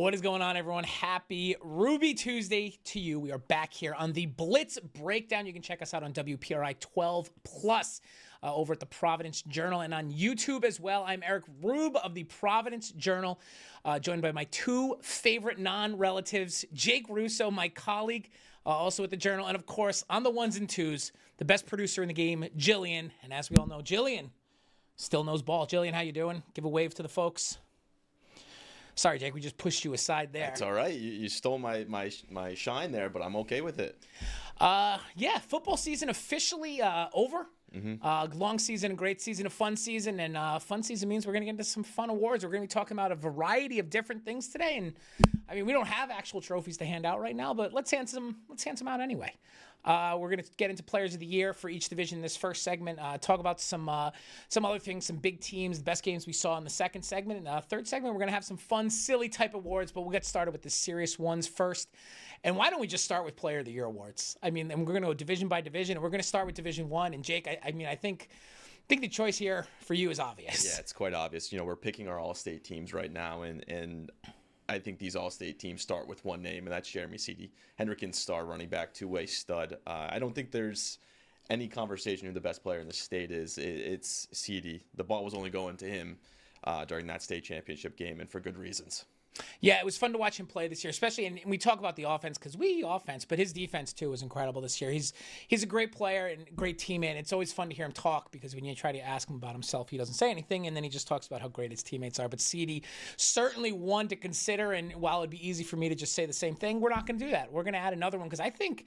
What is going on, everyone? Happy Ruby Tuesday to you. We are back here on the Blitz Breakdown. You can check us out on WPRI 12 Plus over at the Providence Journal and on YouTube as well. I'm Eric Rube of the Providence Journal, joined by my two favorite non-relatives, Jake Russo, my colleague, also at the Journal, and of course, on the ones and twos, the best producer in the game, Jillian. And as we all know, Jillian still knows ball. Jillian, how you doing? Give a wave to the folks. Sorry, Jake, we just pushed you aside there. That's all right. You stole my shine there, but I'm okay with it. Yeah, football season officially over. Long season, a great season, a fun season, and fun season means we're going to get into some fun awards. We're going to be talking about a variety of different things today, and I mean, we don't have actual trophies to hand out right now, but let's hand some out anyway. We're going to get into Players of the Year for each division in this first segment, talk about some other things, some big teams, the best games we saw in the second segment. In the third segment, we're going to have some fun, silly type awards, but we'll get started with the serious ones first. And why don't we just start with Player of the Year awards? I mean, and we're going to go division by division, and we're going to start with Division 1. And Jake, I think the choice here for you is obvious. Yeah, it's quite obvious. You know, we're picking our All-State teams right now, and I think these All-State teams start with one name, and that's Jeremy Seedy, Hendrickens' star running back, two-way stud. I don't think there's any conversation who the best player in the state is. It's Seedy. The ball was only going to him during that state championship game, and for good reasons. Yeah, it was fun to watch him play this year, especially, and we talk about the offense because offense, but his defense too was incredible this year. He's a great player and great teammate. And it's always fun to hear him talk because when you try to ask him about himself, he doesn't say anything, and then he just talks about how great his teammates are. But Seedy, certainly one to consider, and while it'd be easy for me to just say the same thing, we're not going to do that. We're going to add another one because I think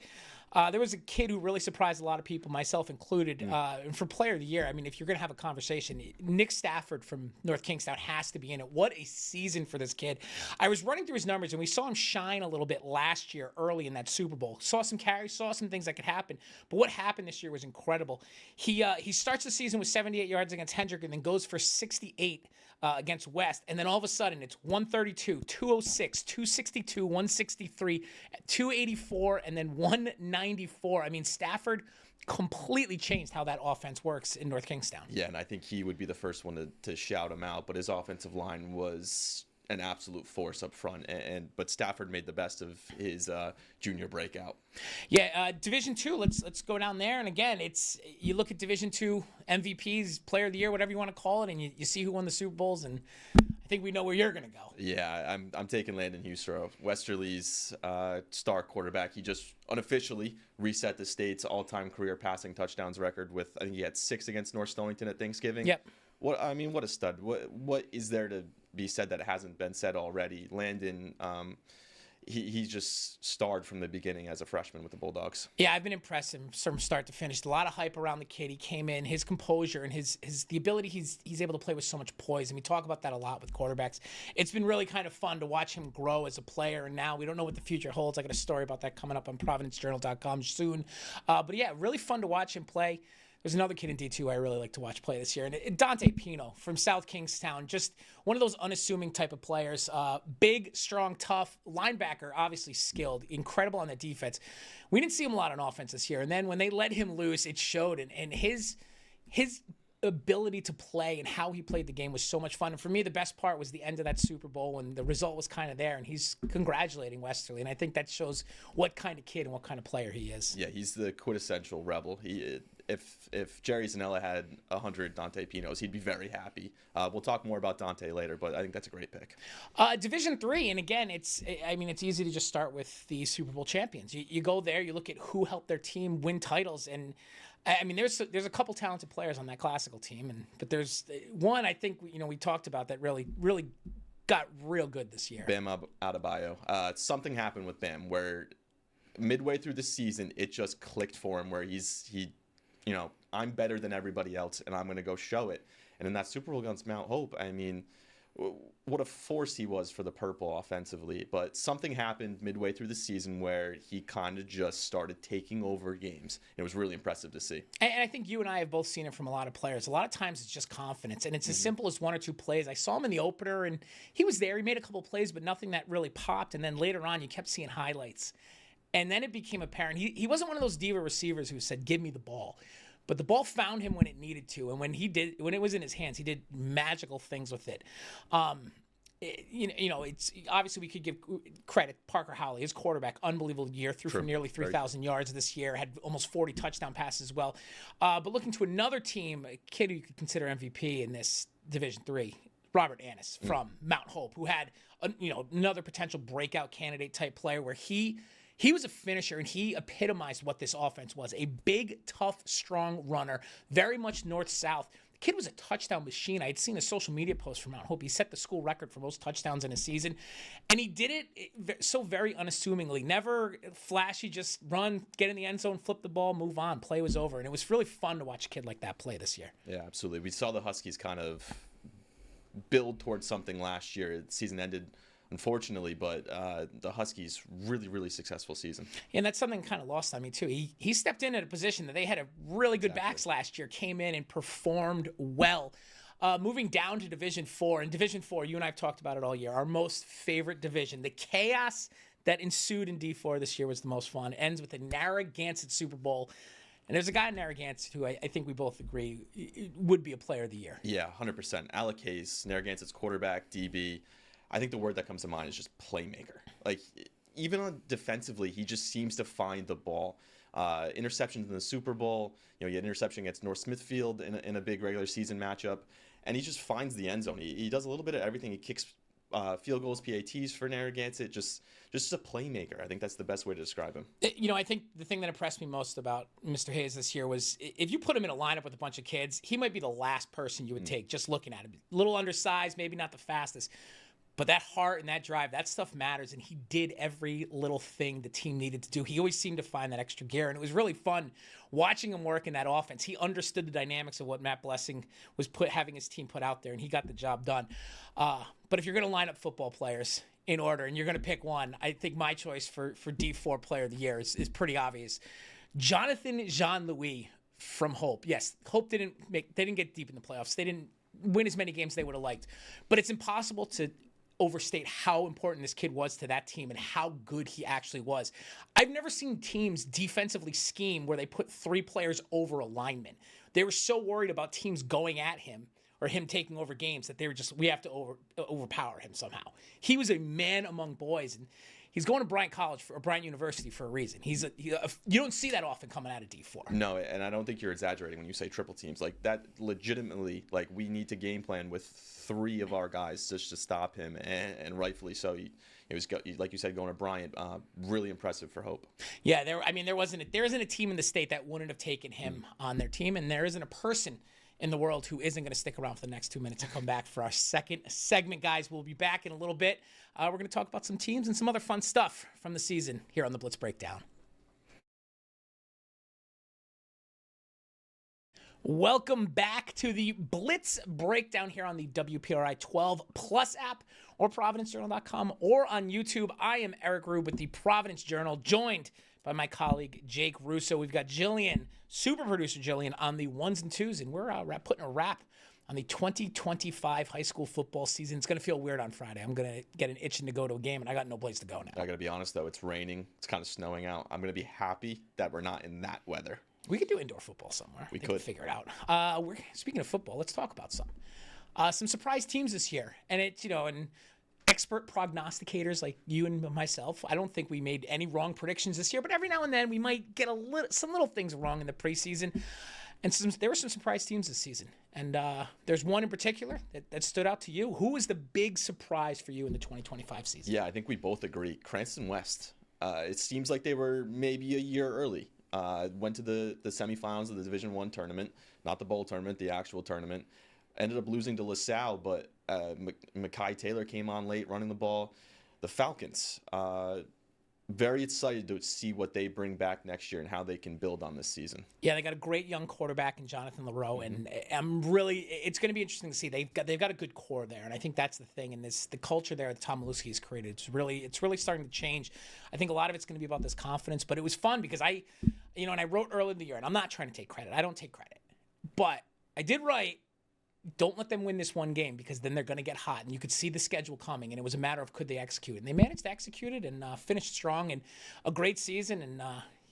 there was a kid who really surprised a lot of people, myself included, and for Player of the Year. I mean, if you're going to have a conversation, Nick Stafford from North Kingstown has to be in it. What a season for this kid. I was running through his numbers, and we saw him shine a little bit last year early in that Super Bowl. Saw some carries, saw some things that could happen. But what happened this year was incredible. He starts the season with 78 yards against Hendrick and then goes for 68 against West. And then all of a sudden, it's 132, 206, 262, 163, 284, and then 194. I mean, Stafford completely changed how that offense works in North Kingstown. Yeah, and I think he would be the first one to shout him out, but his offensive line was an absolute force up front, but Stafford made the best of his junior breakout. Yeah, Division 2, let's go down there. And again, you look at Division 2 MVPs, Player of the Year, whatever you want to call it, and you see who won the Super Bowls, and I think we know where you're going to go. Yeah, I'm taking Landon Hustrow, Westerly's star quarterback. He just unofficially reset the state's all-time career passing touchdowns record with, I think he had 6 against North Stonington at Thanksgiving. Yep. What a stud. What is there to be said that hasn't been said already? Landon, he just starred from the beginning as a freshman with the Bulldogs. Yeah, I've been impressed from start to finish. A lot of hype around the kid. He came in, his composure and the ability he's able to play with so much poise. And we talk about that a lot with quarterbacks. It's been really kind of fun to watch him grow as a player. And now we don't know what the future holds. I got a story about that coming up on ProvidenceJournal.com soon. But yeah, really fun to watch him play. There's another kid in D2 I really like to watch play this year, and Dante Pino from South Kingstown, just one of those unassuming type of players. Big, strong, tough, linebacker, obviously skilled, incredible on the defense. We didn't see him a lot on offense this year, and then when they let him loose, it showed, and his ability to play and how he played the game was so much fun. And for me, the best part was the end of that Super Bowl, and the result was kind of there, and he's congratulating Westerly, and I think that shows what kind of kid and what kind of player he is. Yeah, he's the quintessential rebel. If Jerry Zanella had 100 Dante Pinos, he'd be very happy. We'll talk more about Dante later, but I think that's a great pick. Division 3, and again, it's easy to just start with the Super Bowl champions. You go there, you look at who helped their team win titles, and I mean, there's a couple talented players on that classical team, but there's one I think we talked about that really got real good this year. Bam Adebayo. Something happened with Bam where midway through the season it just clicked for him, where he I'm better than everybody else, and I'm going to go show it. And in that Super Bowl against Mount Hope, I mean, what a force he was for the Purple offensively. But something happened midway through the season where he kind of just started taking over games. It was really impressive to see. And I think you and I have both seen it from a lot of players. A lot of times it's just confidence, and it's as simple as one or two plays. I saw him in the opener, and he was there. He made a couple plays, but nothing that really popped. And then later on, you kept seeing highlights. And then it became apparent. He wasn't one of those diva receivers who said, give me the ball. But the ball found him when it needed to. And when it was in his hands, he did magical things with it. It's obviously we could give credit. Parker Howley, his quarterback, unbelievable year, threw for nearly 3,000 yards this year, had almost 40 touchdown passes as well. But looking to another team, a kid who you could consider MVP in this Division III, Robert Annis from Mount Hope, who had another potential breakout candidate type player where he was a finisher, and he epitomized what this offense was. A big, tough, strong runner, very much north-south. The kid was a touchdown machine. I had seen a social media post from Mount Hope. He set the school record for most touchdowns in a season, and he did it so very unassumingly. Never flashy, just run, get in the end zone, flip the ball, move on. Play was over, and it was really fun to watch a kid like that play this year. Yeah, absolutely. We saw the Huskies kind of build towards something last year. The season ended unfortunately, but the Huskies really, really successful season. And that's something kind of lost on me too. He stepped in at a position that they had a really good backs last year, came in and performed well. Moving down to Division 4, and Division 4, you and I have talked about it all year, our most favorite division. The chaos that ensued in D4 this year was the most fun. It ends with the Narragansett Super Bowl. And there's a guy in Narragansett who I think we both agree would be a player of the year. Yeah, 100%. Alec Hayes, Narragansett's quarterback, DB. I think the word that comes to mind is just playmaker. Like, even on defensively, he just seems to find the ball. Interceptions in the Super Bowl. You had an interception against North Smithfield in a big regular season matchup. And he just finds the end zone. He does a little bit of everything. He kicks field goals, PATs for Narragansett. Just a playmaker. I think that's the best way to describe him. I think the thing that impressed me most about Mr. Hayes this year was if you put him in a lineup with a bunch of kids, he might be the last person you would take just looking at him. A little undersized, maybe not the fastest. But that heart and that drive, that stuff matters, and he did every little thing the team needed to do. He always seemed to find that extra gear, and it was really fun watching him work in that offense. He understood the dynamics of what Matt Blessing was having his team put out there, and he got the job done. But if you're going to line up football players in order, and you're going to pick one, I think my choice for D4 Player of the Year is pretty obvious. Jonathan Jean-Louis from Hope. Yes, Hope didn't get deep in the playoffs. They didn't win as many games as they would have liked. But it's impossible to overstate how important this kid was to that team and how good he actually was. I've never seen teams defensively scheme where they put 3 players over a lineman. They were so worried about teams going at him or him taking over games that they were we have to overpower him somehow. He was a man among boys, and he's going to Bryant University for a reason. You don't see that often coming out of D4. No, and I don't think you're exaggerating when you say triple teams. Like, that legitimately, like, we need to game plan with 3 of our guys just to stop him, and rightfully so. It was, like you said, going to Bryant, really impressive for Hope. Yeah, there isn't a team in the state that wouldn't have taken him on their team, and there isn't a person in the world who isn't going to stick around for the next 2 minutes and come back for our second segment, guys. We'll be back in a little bit. We're going to talk about some teams and some other fun stuff from the season here on the Blitz Breakdown. Welcome back to the Blitz Breakdown here on the WPRI 12 Plus app or ProvidenceJournal.com or on YouTube. I am Eric Rube with the Providence Journal, joined by my colleague Jake Russo. We've got Jillian, super producer Jillian, on the ones and twos, and we're putting a wrap on the 2025 high school football season. It's going to feel weird on Friday. I'm going to get an itching to go to a game, and I got no place to go now. I got to be honest, though. It's raining. It's kind of snowing out. I'm going to be happy that we're not in that weather. We could do indoor football somewhere. We could figure it out. Speaking of football, let's talk about some surprise teams this year. And it's, and expert prognosticators like you and myself, I don't think we made any wrong predictions this year, but every now and then we might get some little things wrong in the preseason. And there were some surprise teams this season. And there's one in particular that stood out to you. Who was the big surprise for you in the 2025 season? Yeah, I think we both agree. Cranston West. It seems like they were maybe a year early. Went to the semifinals of the Division I tournament, not the bowl tournament, the actual tournament. Ended up losing to LaSalle, but Mekhi Taylor came on late running the ball. The Falcons, very excited to see what they bring back next year and how they can build on this season. Yeah, they got a great young quarterback in Jonathan LaRoe, and it's going to be interesting to see. They've got a good core there, and I think that's the thing. And the culture there that Tom Maluski has created, it's really starting to change. I think a lot of it's going to be about this confidence, but it was fun because I wrote early in the year, and I'm not trying to take credit. I don't take credit, but I did write, don't let them win this one game because then they're going to get hot. And you could see the schedule coming, and it was a matter of could they execute. And they managed to execute it and finished strong and a great season. And,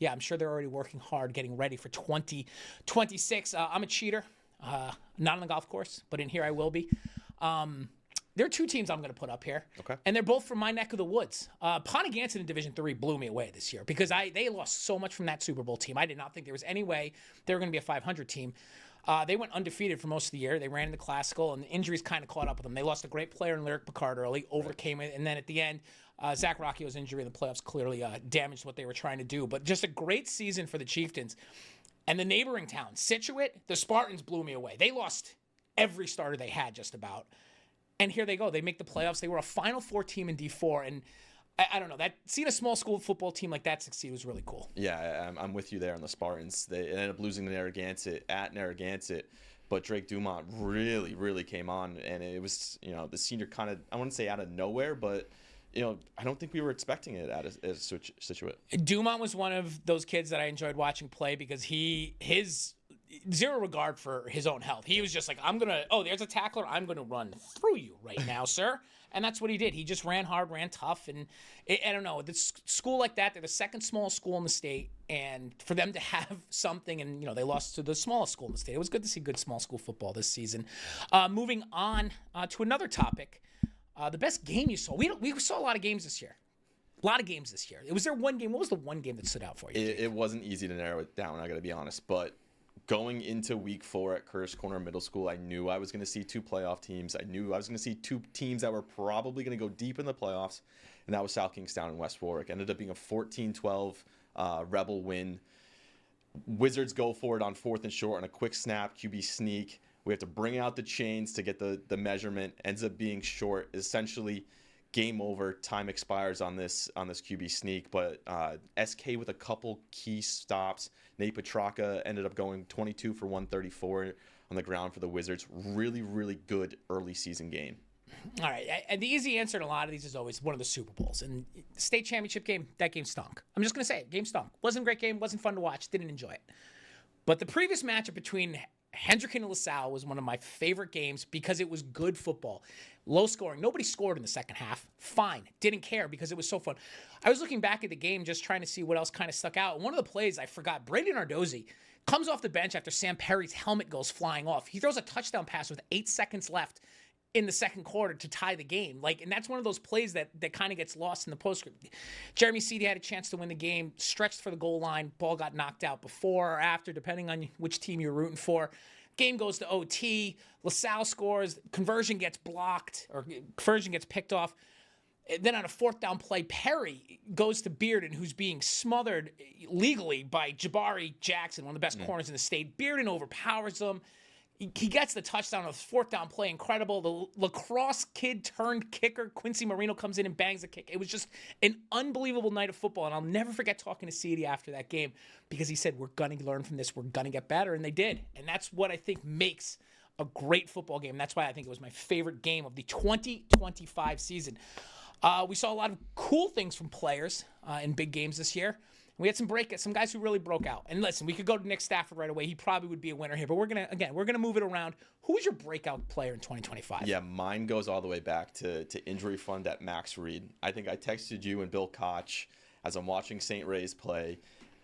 I'm sure they're already working hard getting ready for 2026. I'm a cheater, not on the golf course, but in here I will be. there are two teams I'm going to put up here. Okay. And they're both from my neck of the woods. Pontiganson in Division III blew me away this year because they lost so much from that Super Bowl team. I did not think there was any way they were going to be a 500 team. They went undefeated for most of the year. They ran in the Classical, and the injuries kind of caught up with them. They lost a great player in Lyric Picard early, overcame it, and then at the end, Zach Rocchio's injury in the playoffs clearly damaged what they were trying to do. But just a great season for the Chieftains. And the neighboring town, Scituate, the Spartans blew me away. They lost every starter they had just about. And here they go. They make the playoffs. They were a Final Four team in D4. And I don't know. Seeing a small school football team like that succeed was really cool. Yeah, I'm with you there on the Spartans. They ended up losing to Narragansett at Narragansett. But Drake Dumont really, really came on. And it was, the senior kind of, I wouldn't say out of nowhere, but I don't think we were expecting it at a Scituate. Dumont was one of those kids that I enjoyed watching play because his zero regard for his own health. He was just like, there's a tackler. I'm going to run through you right now, sir. And that's what he did. He just ran hard, ran tough. And I don't know, this school like that, they're the second smallest school in the state. And for them to have something, and, they lost to the smallest school in the state. It was good to see good small school football this season. Moving on to another topic. The best game you saw. We saw a lot of games this year. A lot of games this year. Was there one game? What was the one game that stood out for you? It wasn't easy to narrow it down, I got to be honest. But going into week 4 at Curtis Corner Middle School, I knew I was going to see 2 playoff teams. I knew I was going to see 2 teams that were probably going to go deep in the playoffs, and that was South Kingstown and West Warwick. Ended up being a 14-12 Rebel win. Wizards go for it on 4th and short on a quick snap, QB sneak. We have to bring out the chains to get the measurement. Ends up being short. Essentially, game over. Time expires on this QB sneak. But SK with a couple key stops. Nate Petraka ended up going 22 for 134 on the ground for the Wizards. Really, really good early season game. All right. And the easy answer to a lot of these is always one of the Super Bowls. And state championship game, that game stunk. I'm just going to say it. Game stunk. Wasn't a great game. Wasn't fun to watch. Didn't enjoy it. But the previous matchup between Hendricken and LaSalle was one of my favorite games because it was good football. Low scoring. Nobody scored in the second half. Fine. Didn't care because it was so fun. I was looking back at the game just trying to see what else kind of stuck out. One of the plays I forgot, Brandon Ardozzi comes off the bench after Sam Perry's helmet goes flying off. He throws a touchdown pass with 8 seconds left in the second quarter to tie the game. And that's one of those plays that kind of gets lost in the postscript. Jeremy Seedy had a chance to win the game, stretched for the goal line, ball got knocked out before or after, depending on which team you're rooting for. Game goes to OT. LaSalle scores. Conversion gets blocked, or conversion gets picked off. Then on a 4th down play, Perry goes to Bearden, who's being smothered legally by Jabari Jackson, one of the best corners in the state. Bearden overpowers him. He gets the touchdown on the 4th down play. Incredible. The lacrosse kid turned kicker, Quincy Marino, comes in and bangs a kick. It was just an unbelievable night of football. And I'll never forget talking to Seedy after that game because he said, we're going to learn from this. We're going to get better. And they did. And that's what I think makes a great football game. That's why I think it was my favorite game of the 2025 season. We saw a lot of cool things from players in big games this year. We had some guys who really broke out. And listen, we could go to Nick Stafford right away. He probably would be a winner here. But we're gonna move it around. Who was your breakout player in 2025? Yeah, mine goes all the way back to injury fund at Max Reed. I think I texted you and Bill Koch as I'm watching St. Ray's play,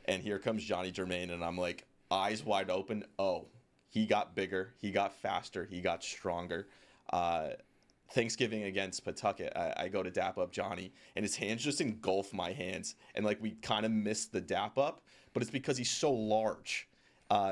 and here comes Johnny Germain, and I'm like, eyes wide open. Oh, he got bigger, he got faster, he got stronger. Thanksgiving against Pawtucket, I go to dap up Johnny, and his hands just engulf my hands, and we kind of missed the dap up, but it's because he's so large.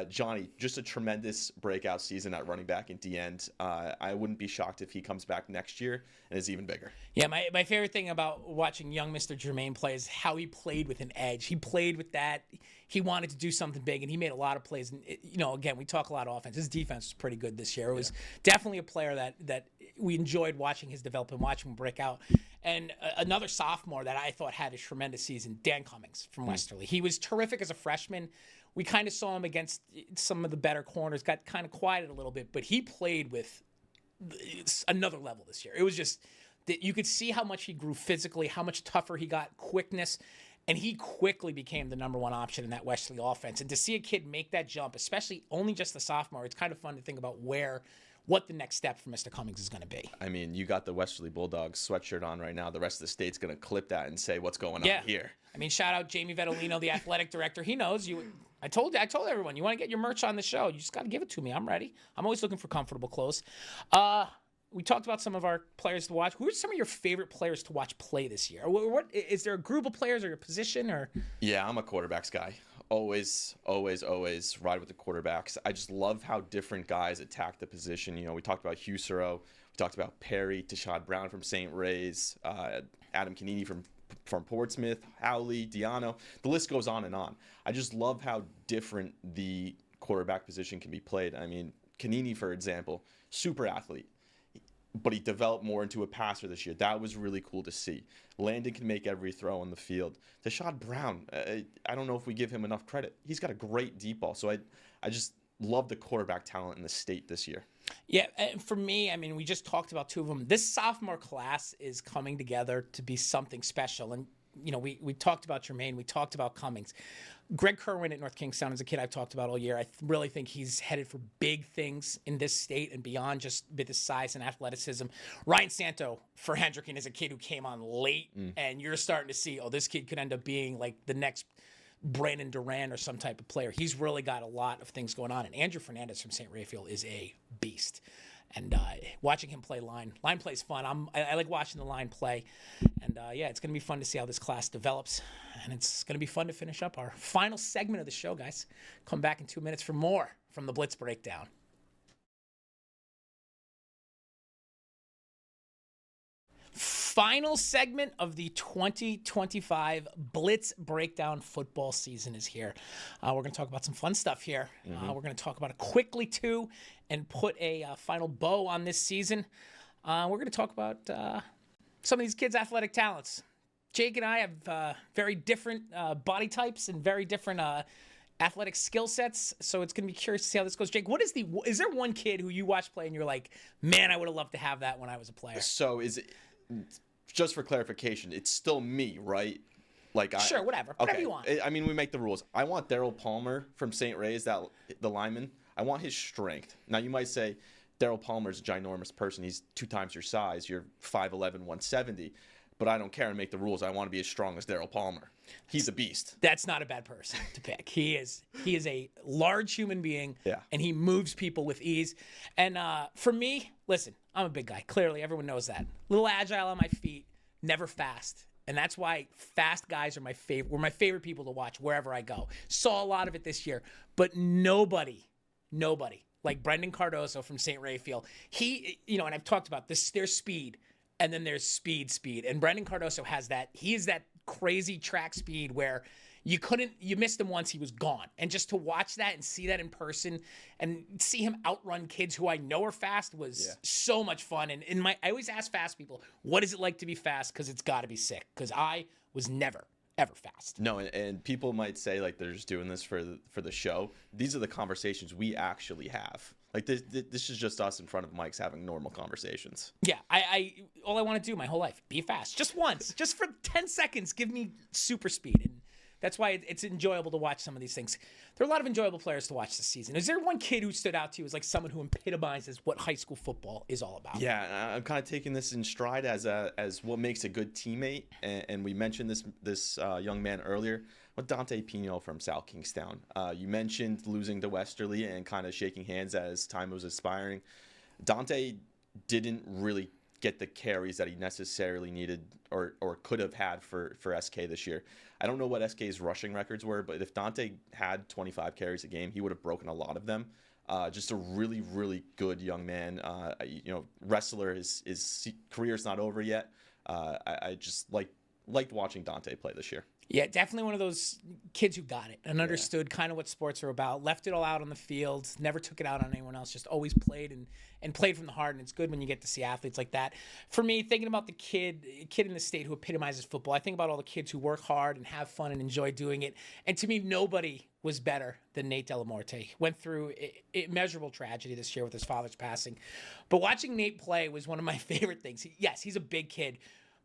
Johnny, just a tremendous breakout season at running back and D-end. I wouldn't be shocked if he comes back next year and is even bigger. Yeah, my favorite thing about watching young Mr. Germain play is how he played with an edge. He played with that. He wanted to do something big, and he made a lot of plays. And, again, we talk a lot of offense. His defense was pretty good this year. It was definitely a player that we enjoyed watching his development, watching him break out. And another sophomore that I thought had a tremendous season, Dan Cummings from Westerly. He was terrific as a freshman. We kind of saw him against some of the better corners, got kind of quieted a little bit, but he played with another level this year. It was just that you could see how much he grew physically, how much tougher he got, quickness, and he quickly became the number one option in that Westerly offense. And to see a kid make that jump, especially only just the sophomore, it's kind of fun to think about what the next step for Mr. Cummings is going to be. I mean, you got the Westerly Bulldogs sweatshirt on right now. The rest of the state's going to clip that and say, what's going on here? I mean, shout out Jamie Vetolino, the athletic director. He knows you. I told everyone, you want to get your merch on the show, you just got to give it to me. I'm ready. I'm always looking for comfortable clothes. we talked about some of our players to watch. Who are some of your favorite players to watch play this year? What is there a group of players or a position or? Yeah, I'm a quarterbacks guy. Always ride with the quarterbacks. I just love how different guys attack the position. You know, we talked about Husero, we talked about Perry, Tashad Brown from St. Ray's, Adam Canini from Portsmouth, Howley, Diano. The list goes on and on. I just love how different the quarterback position can be played. I mean, Canini, for example, super athlete, but he developed more into a passer this year. That was really cool to see. Landon can make every throw on the field. Tashad Brown, I don't know if we give him enough credit. He's got a great deep ball. So I just love the quarterback talent in the state this year. Yeah, and for me, I mean, we just talked about two of them. This sophomore class is coming together to be something special. And, you know, we talked about Jermaine. We talked about Cummings. Greg Kerwin at North Kingstown is a kid I've talked about all year. I really think he's headed for big things in this state and beyond just with his size and athleticism. Ryan Santo for Hendricken is a kid who came on late, and you're starting to see, this kid could end up being like the next Brandon Duran or some type of player. He's really got a lot of things going on. And Andrew Fernandez from St. Raphael is a beast. And watching him play line play's fun. I like watching the line play. And it's going to be fun to see how this class develops. And it's going to be fun to finish up our final segment of the show, guys. Come back in 2 minutes for more from the Blitz Breakdown. Final segment of the 2025 Blitz Breakdown football season is here. We're going to talk about some fun stuff here. We're going to talk about it quickly, too, and put a final bow on this season. We're going to talk about some of these kids' athletic talents. Jake and I have very different body types and very different athletic skill sets, so it's going to be curious to see how this goes. Jake, is there one kid who you watch play and you're like, man, I would have loved to have that when I was a player? So is it, just for clarification, it's still me, right? Sure, whatever you want. I mean, we make the rules. I want Daryl Palmer from St. Ray's, the lineman. I want his strength. Now, you might say, Daryl Palmer's a ginormous person. He's 2 times your size. You're 5'11", 170. But I don't care and make the rules. I want to be as strong as Daryl Palmer. He's a beast. That's not a bad person to pick. He is a large human being, and he moves people with ease. And for me, listen, I'm a big guy. Clearly, everyone knows that. Little agile on my feet, never fast. And that's why fast guys are were my favorite people to watch wherever I go. Saw a lot of it this year, but nobody like Brendan Cardoso from St. Raphael. He, and I've talked about this, there's speed. And then there's speed. And Brendan Cardoso has that. He is that crazy track speed where you missed him once, he was gone. And just to watch that and see that in person and see him outrun kids who I know are fast was so much fun. And I always ask fast people, what is it like to be fast? Because it's got to be sick. Because I was never, ever fast. No, and people might say like they're just doing this for the show. These are the conversations we actually have. Like this is just us in front of mics having normal conversations. Yeah, all I want to do my whole life, be fast. Just once, just for 10 seconds, give me super speed. And that's why it's enjoyable to watch some of these things. There are a lot of enjoyable players to watch this season. Is there one kid who stood out to you as like someone who epitomizes what high school football is all about? Yeah, I'm kind of taking this in stride as what makes a good teammate. And we mentioned this young man earlier. With Dante Pino from South Kingstown. You mentioned losing to Westerly and kind of shaking hands as time was expiring. Dante didn't really get the carries that he necessarily needed or could have had for SK this year. I don't know what SK's rushing records were, but if Dante had 25 carries a game, he would have broken a lot of them. Just a really, really good young man. Wrestler, his career's not over yet. I just liked watching Dante play this year. Yeah, definitely one of those kids who got it and understood kind of what sports are about, left it all out on the field, never took it out on anyone else, just always played and played from the heart. And it's good when you get to see athletes like that. For me, thinking about the kid in the state who epitomizes football, I think about all the kids who work hard and have fun and enjoy doing it. And to me, nobody was better than Nate Delamorte. Went through immeasurable tragedy this year with his father's passing. But watching Nate play was one of my favorite things. Yes, he's a big kid.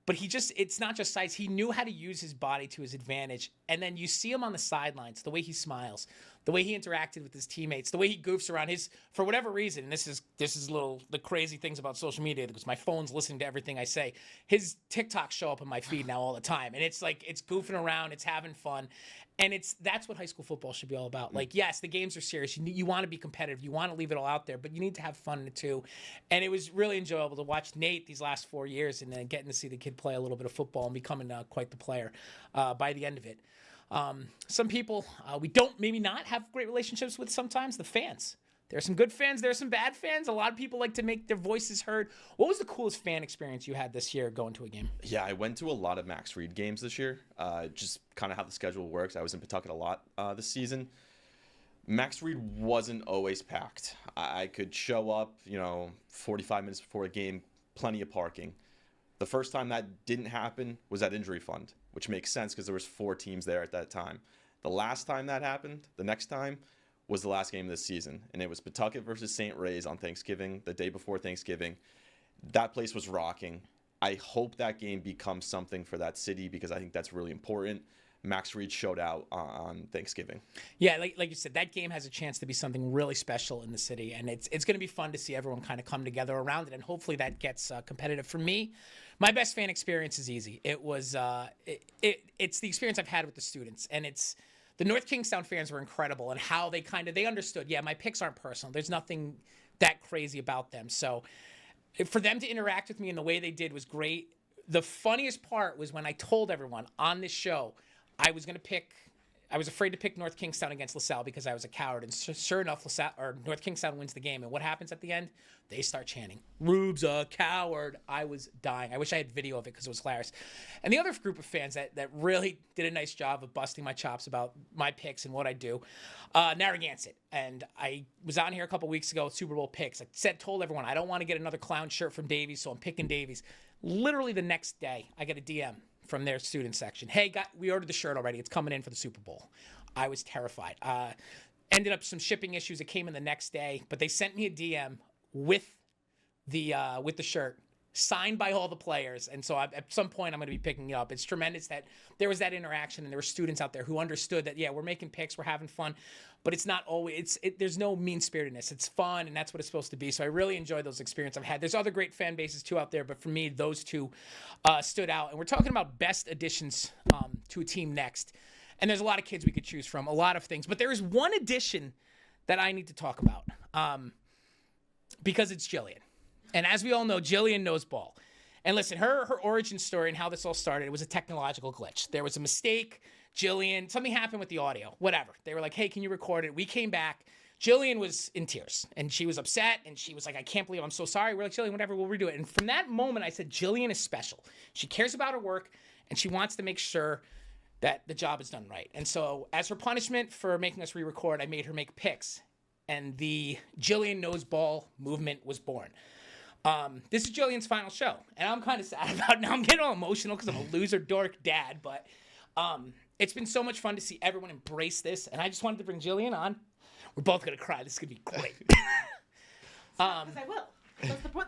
But it's not just size. He knew how to use his body to his advantage. And then you see him on the sidelines, the way he smiles, the way he interacted with his teammates, the way he goofs around for whatever reason, and this is the crazy things about social media because my phone's listening to everything I say. His TikToks show up in my feed now all the time, and it's like it's goofing around, it's having fun, and that's what high school football should be all about. Like, yes, the games are serious. You want to be competitive, you want to leave it all out there, but you need to have fun in it too. And it was really enjoyable to watch Nate these last 4 years, and then getting to see the kid play a little bit of football and becoming quite the player by the end of it. Some people we don't maybe not have great relationships with sometimes, the fans. There are some good fans, there are some bad fans. A lot of people like to make their voices heard. What was the coolest fan experience you had this year going to a game? Yeah, I went to a lot of Max Reed games this year. Just kind of how the schedule works. I was in Pawtucket a lot this season. Max Reed wasn't always packed. I could show up, 45 minutes before a game, plenty of parking. The first time that didn't happen was at Injury Fund, which makes sense because there was 4 teams there at that time. The last time that happened, the next time, was the last game of this season, and it was Pawtucket versus St. Ray's on Thanksgiving, the day before Thanksgiving. That place was rocking. I hope that game becomes something for that city because I think that's really important. Max Reed showed out on Thanksgiving. Yeah, like you said, that game has a chance to be something really special in the city, and it's going to be fun to see everyone kind of come together around it, and hopefully that gets competitive. For me, my best fan experience is easy. It was it's the experience I've had with the students, and it's the North Kingstown fans were incredible, and how they understood. Yeah, my picks aren't personal. There's nothing that crazy about them. So for them to interact with me in the way they did was great. The funniest part was when I told everyone on this show I was afraid to pick North Kingstown against LaSalle because I was a coward. And sure enough, North Kingstown wins the game. And what happens at the end? They start chanting, "Rube's a coward." I was dying. I wish I had video of it because it was hilarious. And the other group of fans that really did a nice job of busting my chops about my picks and what I do, Narragansett. And I was on here a couple weeks ago with Super Bowl picks. I told everyone, I don't want to get another clown shirt from Davies, so I'm picking Davies. Literally the next day, I get a DM from their student section. "Hey, we ordered the shirt already. It's coming in for the Super Bowl." I was terrified. Ended up some shipping issues. It came in the next day, but they sent me a DM with the shirt signed by all the players. And so at some point I'm going to be picking it up. It's tremendous that there was that interaction and there were students out there who understood that, yeah, we're making picks, we're having fun, but it's not always, there's no mean-spiritedness. It's fun, and that's what it's supposed to be. So I really enjoy those experiences I've had. There's other great fan bases too out there, but for me, those two stood out. And we're talking about best additions to a team next. And there's a lot of kids we could choose from, a lot of things. But there is one addition that I need to talk about because it's Jillian. And as we all know, Jillian knows ball. And listen, her origin story and how this all started, it was a technological glitch. There was a mistake. Jillian, something happened with the audio, whatever. They were like, "Hey, can you record it?" We came back. Jillian was in tears, and she was upset, and she was like, "I can't believe I'm so sorry." We're like, "Jillian, whatever, we'll redo it." And from that moment, I said, Jillian is special. She cares about her work, and she wants to make sure that the job is done right. And so as her punishment for making us re-record, I made her make picks. And the Jillian Knows Ball movement was born. This is Jillian's final show. And I'm kind of sad about it now. I'm getting all emotional because I'm a loser dork dad. But it's been so much fun to see everyone embrace this. And I just wanted to bring Jillian on. We're both going to cry. This is going to be great. Because I will.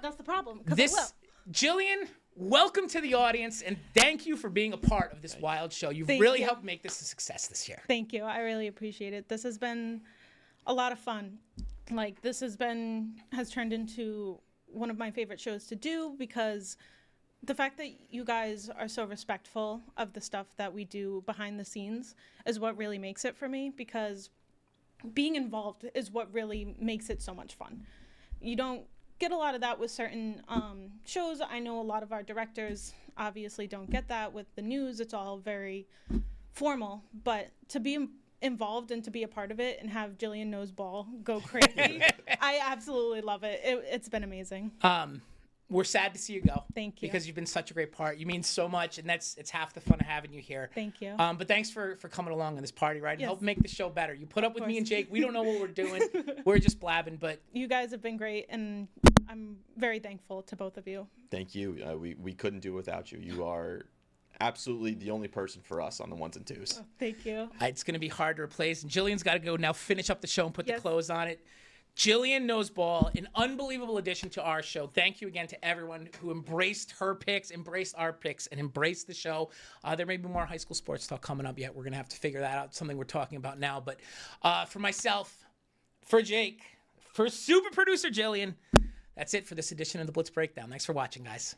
That's the problem. Because I will. Jillian, welcome to the audience, and thank you for being a part of this wild show. You've really helped make this a success this year. Thank you. I really appreciate it. This has been a lot of fun. Like, this has turned into one of my favorite shows to do because the fact that you guys are so respectful of the stuff that we do behind the scenes is what really makes it for me, because being involved is what really makes it so much fun. You don't get a lot of that with certain shows. I know a lot of our directors obviously don't get that with the news. It's all very formal, but to be involved and to be a part of it and have Jillian Knows Ball go crazy, I absolutely love it. It's been amazing. We're sad to see you go. Thank you. Because you've been such a great part. You mean so much, and it's half the fun of having you here. Thank you. But thanks for coming along on this party ride and Yes. help make the show better. You put up with me and Jake. We don't know what we're doing. We're just blabbing, but You guys have been great, and I'm very thankful to both of you. Thank you. We couldn't do it without you. You are absolutely the only person for us on the ones and twos. Oh, thank you. it's going to be hard to replace. And Jillian's got to go now finish up the show and put the Yes. clothes on it. Jillian knows ball, an unbelievable addition to our show. Thank you again to everyone who embraced her picks, embraced our picks, and embraced the show. There may be more high school sports talk coming up yet. We're going to have to figure that out, something we're talking about now. But for myself, for Jake, for super producer Jillian, that's it for this edition of the Blitz Breakdown. Thanks for watching, guys.